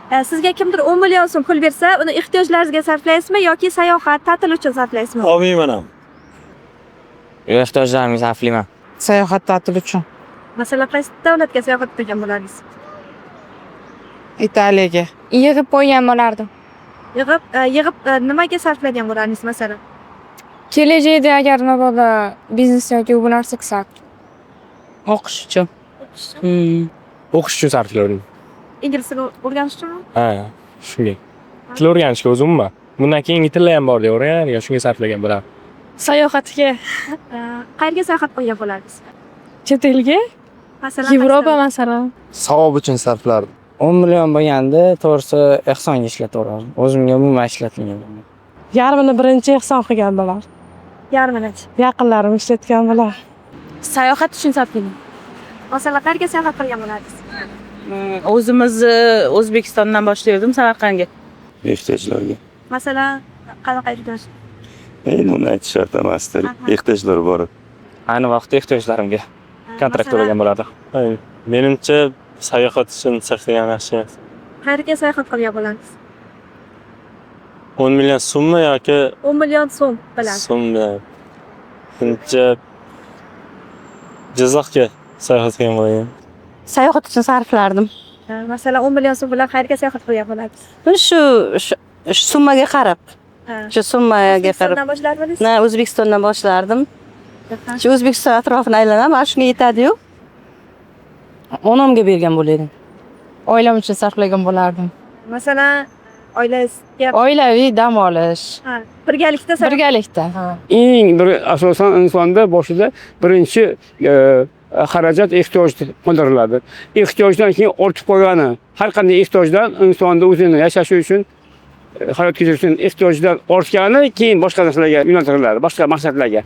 Sizga kimdir 10 million so'm pul bersa, uni ehtiyojlaringizga sarflaysizmi yoki sayohat, ta'til uchun sarflaysizmi? Olmayman ham. Ehtiyojlarimga sarflayman. Sayohat ta'til uchun. Masalan, qaysi davlatga sayohat qilgan bo'lardingiz? Italiyaga. Yig'ib qo'ygan bo'lardim. Yig'ib nimaga sarflagan bo'lardingiz masalan? Kelajakda agar mabodo biznes yoki bu narsa qilsak, O'qish uchun. O'qish uchun sarflardim. Ingliz tilini o'rganish uchunmi? Ha, shunga. Til o'rganishga o'zimman. Bundan keyin tillar ham bor deb o'rgangan, shunga sarflagan bo'lardim. sayohatga, Qayerga sayohat qilgan bo'lardingiz? chet elga, Masalan, Yevropa masalan. Savob uchun sarflardim. 10 million bo'lganda, to'g'risi ehsonga ishlataverardim. O'zimga umuman ishlatmagan. Yarmini birinchi ehson qilgan bo'lar. yarmini-chi. Yaqinlarim ishlatgan bo'lar. Sayohat uchun sarflagan. Masalan, qayerga sayohat qilgan bo'lardingiz? O'zimizni O'zbekistondan boshlaydim Samarqandga. Ehtiyojlarga. Masalan, qanaqa ehtiyoj? Uni aytish shart emasdir. Ehtiyojlar bor. Ayni vaqtda ehtiyojlarimga kontrakt to'lagan bo'lardim. Menimcha sayohat uchun sarflagan yaxshi emas. Qayerga sayohat qilgan bo'lardingiz? 10 million so'mmi yoki 10 million so'm bilan. so'mmi? Menimcha Jizzaxga sayohat qilgan bo'laman. Sayohat uchun sarflardim. Masalan, 10 million so'm bilan qayerga sayohat qilgan bo'lardingiz? Shu summaga qarab. Shu summaga qarab. O'zbekistondan boshlardingiz? Na, O'zbekistondan boshlardim. Shu O'zbekiston atrofini aylanam, mana shunga yetadi-yu. Onamga bergan bo'lardim. Oilam uchun sarflagan bo'lardim. Masalan, oilangizga Oilaviy dam olish, birgalikda birgalikda. Eng bir asosan insonda boshida birinchi xarajat ehtiyoj qondiriladi. Ehtiyojdan keyin ortib qolgani, har qanday ehtiyojdan insonda o'zini yashashi uchun, hayot kechirish uchun ehtiyojdan ortgani keyin boshqa narsalarga yo'naltiriladi, boshqa maqsadlarga.